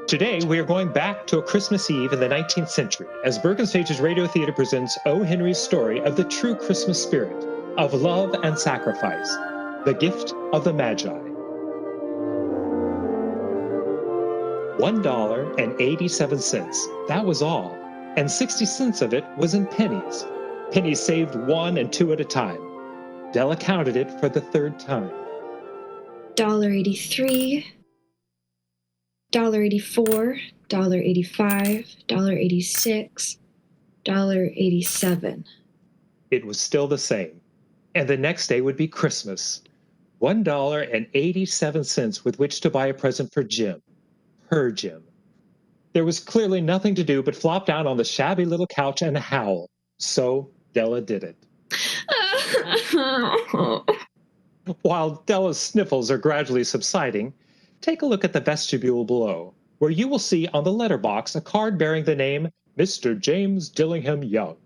Today, we are going back to a Christmas Eve in the 19th century as Bergen Stage's Radio Theater presents O. Henry's story of the true Christmas spirit, of love and sacrifice, the gift of the Magi. $1.87, that was all, and 60 cents of it was in pennies. Pennies saved 1 and 2 at a time. Della counted it for the third time. $1.83, $1.84, $1.85, $1.86, $1.87. It was still the same. And the next day would be Christmas. $1.87 with which to buy a present for Jim. Her Jim. There was clearly nothing to do but flop down on the shabby little couch and howl. So Della did it. While Della's sniffles are gradually subsiding, take a look at the vestibule below, where you will see on the letterbox a card bearing the name Mr. James Dillingham Young.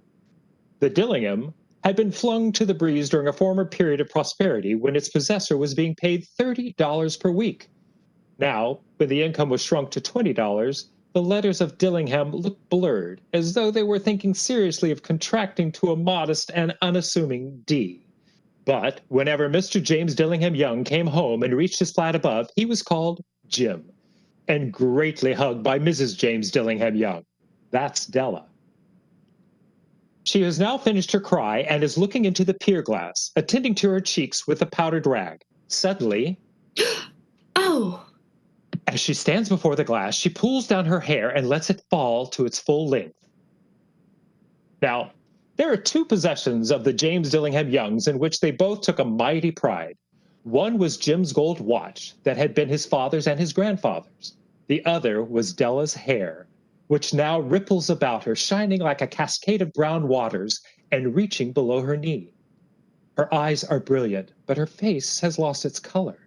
The Dillingham had been flung to the breeze during a former period of prosperity when its possessor was being paid $30 per week. Now, when the income was shrunk to $20, the letters of Dillingham looked blurred, as though they were thinking seriously of contracting to a modest and unassuming D. But whenever Mr. James Dillingham Young came home and reached his flat above, he was called Jim, and greatly hugged by Mrs. James Dillingham Young. That's Della. She has now finished her cry and is looking into the pier glass, attending to her cheeks with a powdered rag. Suddenly, Oh! As she stands before the glass, she pulls down her hair and lets it fall to its full length. Now, there are 2 possessions of the James Dillingham Youngs in which they both took a mighty pride. One was Jim's gold watch that had been his father's and his grandfather's. The other was Della's hair, which now ripples about her, shining like a cascade of brown waters and reaching below her knee. Her eyes are brilliant, but her face has lost its color.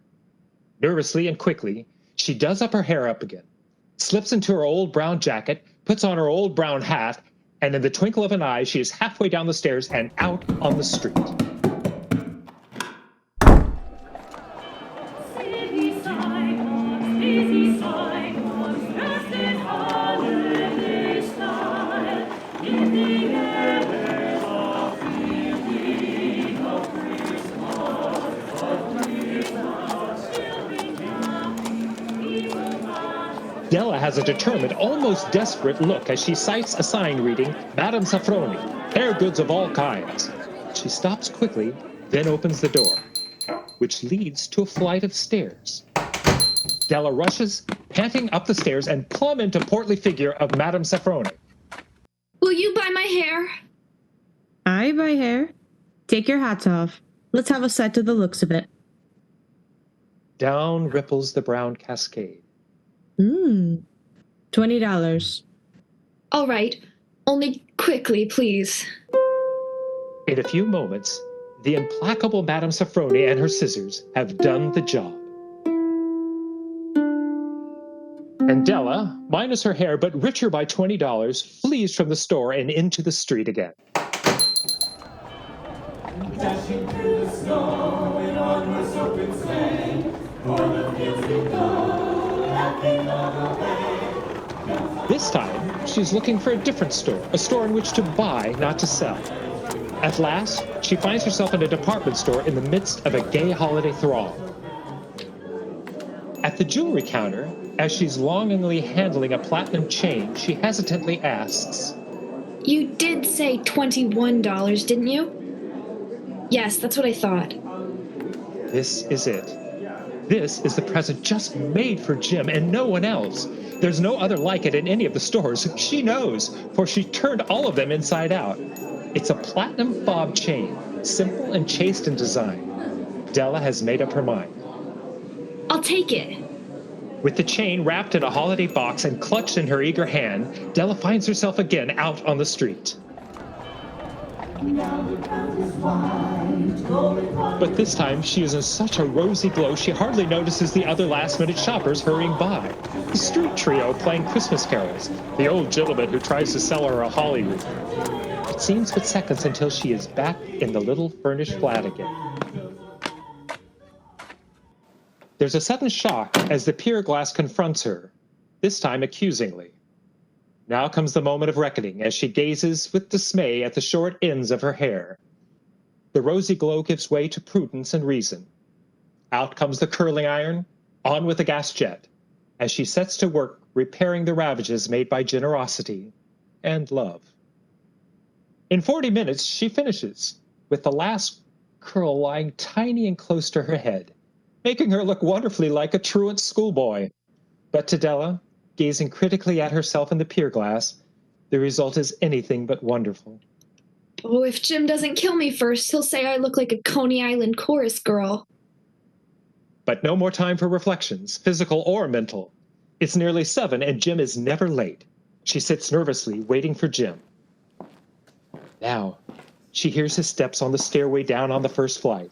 Nervously and quickly, she does up her hair up again, slips into her old brown jacket, puts on her old brown hat, and in the twinkle of an eye, she is halfway down the stairs and out on the street. Della has a determined, almost desperate look as she sights a sign reading, Madame Safroni, hair goods of all kinds. She stops quickly, then opens the door, which leads to a flight of stairs. Della rushes, panting up the stairs and plumb into portly figure of Madame Safroni. Will you buy my hair? I buy hair. Take your hats off. Let's have a set to the looks of it. Down ripples the brown cascade. $20. All right. Only quickly, please. In a few moments, the implacable Madame Safroni and her scissors have done the job. And Della, minus her hair but richer by $20, flees from the store and into the street again. Dashing through the snow in on her open sleigh, o'er the fields we go, laughing all the way. This time, she's looking for a different store, a store in which to buy, not to sell. At last, she finds herself in a department store in the midst of a gay holiday throng. At the jewelry counter, as she's longingly handling a platinum chain, she hesitantly asks, You did say $21, didn't you? Yes, that's what I thought. This is it. This is the present just made for Jim and no one else. There's no other like it in any of the stores. She knows, for she turned all of them inside out. It's a platinum fob chain, simple and chaste in design. Della has made up her mind. I'll take it. With the chain wrapped in a holiday box and clutched in her eager hand, Della finds herself again out on the street. But this time, she is in such a rosy glow she hardly notices the other last-minute shoppers hurrying by. The street trio playing Christmas carols, the old gentleman who tries to sell her a holly wreath. It seems but seconds until she is back in the little furnished flat again. There's a sudden shock as the pier glass confronts her. this time accusingly. Now comes the moment of reckoning as she gazes with dismay at the short ends of her hair. The rosy glow gives way to prudence and reason. Out comes the curling iron, on with the gas jet, as she sets to work repairing the ravages made by generosity and love. In 40 minutes, she finishes, with the last curl lying tiny and close to her head, making her look wonderfully like a truant schoolboy. But to Della, gazing critically at herself in the pier glass, the result is anything but wonderful. Oh, if Jim doesn't kill me first, he'll say I look like a Coney Island chorus girl. But no more time for reflections, physical or mental. It's nearly 7 and Jim is never late. She sits nervously, waiting for Jim. Now, she hears his steps on the stairway down on the first flight.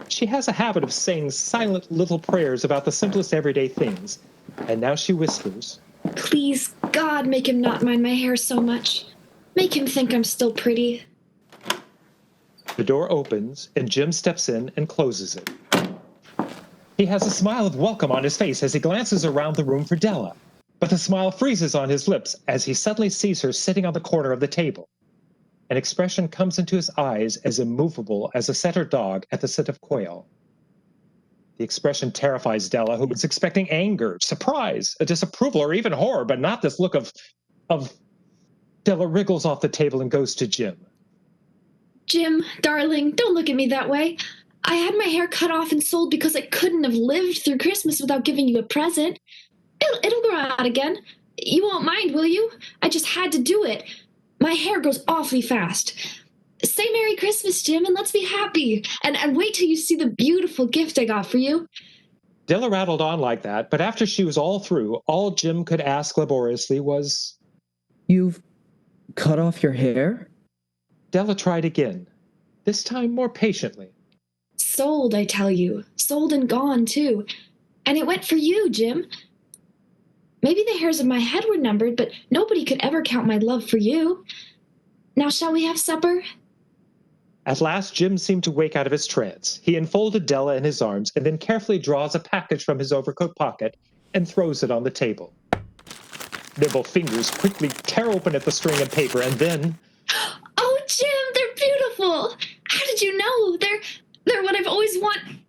She has a habit of saying silent little prayers about the simplest everyday things, and now she whispers, Please, God, make him not mind my hair so much. Make him think I'm still pretty. The door opens, and Jim steps in and closes it. He has a smile of welcome on his face as he glances around the room for Della, but the smile freezes on his lips as he suddenly sees her sitting on the corner of the table. An expression comes into his eyes as immovable as a setter dog at the scent of quail. The expression terrifies Della, who was expecting anger, surprise, a disapproval, or even horror, but not this look of... Della wriggles off the table and goes to Jim. Jim, darling, don't look at me that way. I had my hair cut off and sold because I couldn't have lived through Christmas without giving you a present. It'll grow out again. You won't mind, will you? I just had to do it. My hair grows awfully fast. Say Merry Christmas, Jim, and let's be happy. And wait till you see the beautiful gift I got for you. Della rattled on like that, but after she was all through, all Jim could ask laboriously was, You've cut off your hair? Della tried again, this time more patiently. Sold, I tell you. Sold and gone, too. And it went for you, Jim. Maybe the hairs of my head were numbered, but nobody could ever count my love for you. Now shall we have supper? At last, Jim seemed to wake out of his trance. He enfolded Della in his arms and then carefully draws a package from his overcoat pocket and throws it on the table. Nimble fingers quickly tear open at the string of paper and then... Oh, Jim, they're beautiful. How did you know? They're what I've always wanted.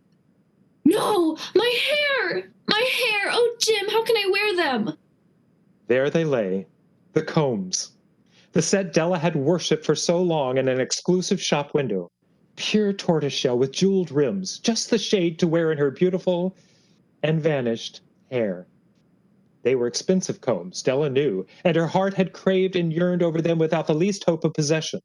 No, my hair! My hair! Oh, Jim, how can I wear them? There they lay, the combs. The set Della had worshipped for so long in an exclusive shop window. Pure tortoiseshell with jeweled rims, just the shade to wear in her beautiful and vanished hair. They were expensive combs, Della knew, and her heart had craved and yearned over them without the least hope of possession.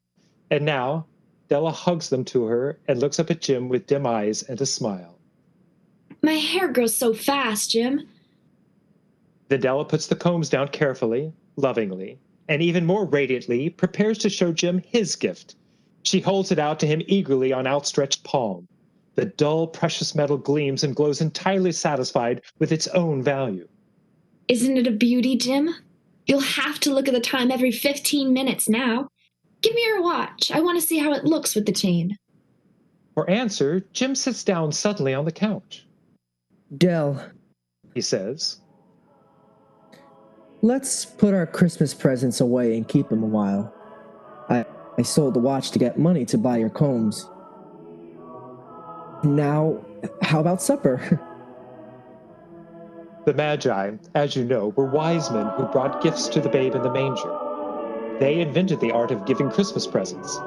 And now, Della hugs them to her and looks up at Jim with dim eyes and a smile. My hair grows so fast, Jim. Then Della puts the combs down carefully, lovingly, and even more radiantly prepares to show Jim his gift. She holds it out to him eagerly on outstretched palm. The dull, precious metal gleams and glows entirely satisfied with its own value. Isn't it a beauty, Jim? You'll have to look at the time every 15 minutes now. Give me your watch. I want to see how it looks with the chain. For answer, Jim sits down suddenly on the couch. Dell, He says, let's put our Christmas presents away and keep them a while. I sold the watch to get money to buy your combs. Now, how about supper? The Magi, as you know, were wise men who brought gifts to the babe in the manger. They invented the art of giving Christmas presents.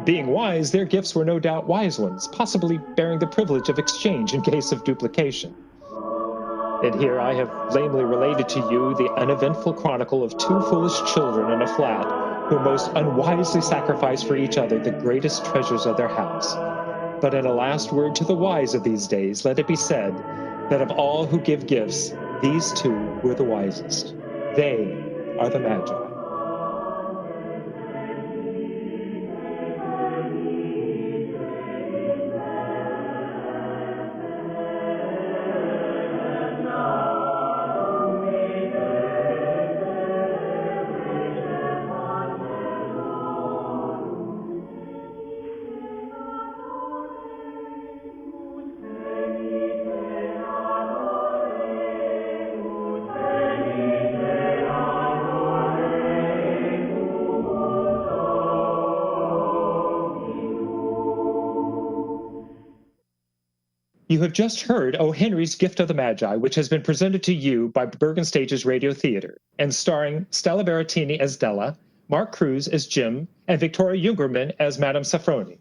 Being wise, their gifts were no doubt wise ones, possibly bearing the privilege of exchange in case of duplication. And here I have lamely related to you the uneventful chronicle of two foolish children in a flat who most unwisely sacrificed for each other the greatest treasures of their house. But in a last word to the wise of these days, let it be said that of all who give gifts, these two were the wisest. They are the Magi. You have just heard O. Henry's Gift of the Magi, which has been presented to you by Bergen Stage's Radio Theater, and starring Stella Berrettini as Della, Mark Cruz as Jim, and Victoria Jungerman as Madame Safroni.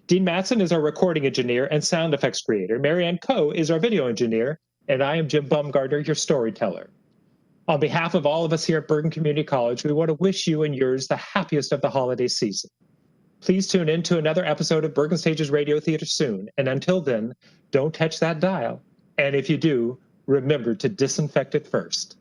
Dean Matson is our recording engineer and sound effects creator. Marianne Coe is our video engineer, and I am Jim Bumgardner, your storyteller. On behalf of all of us here at Bergen Community College, we want to wish you and yours the happiest of the holiday season. Please tune in to another episode of Bergen Stage's Radio Theater soon, and until then, don't touch that dial. And if you do, remember to disinfect it first.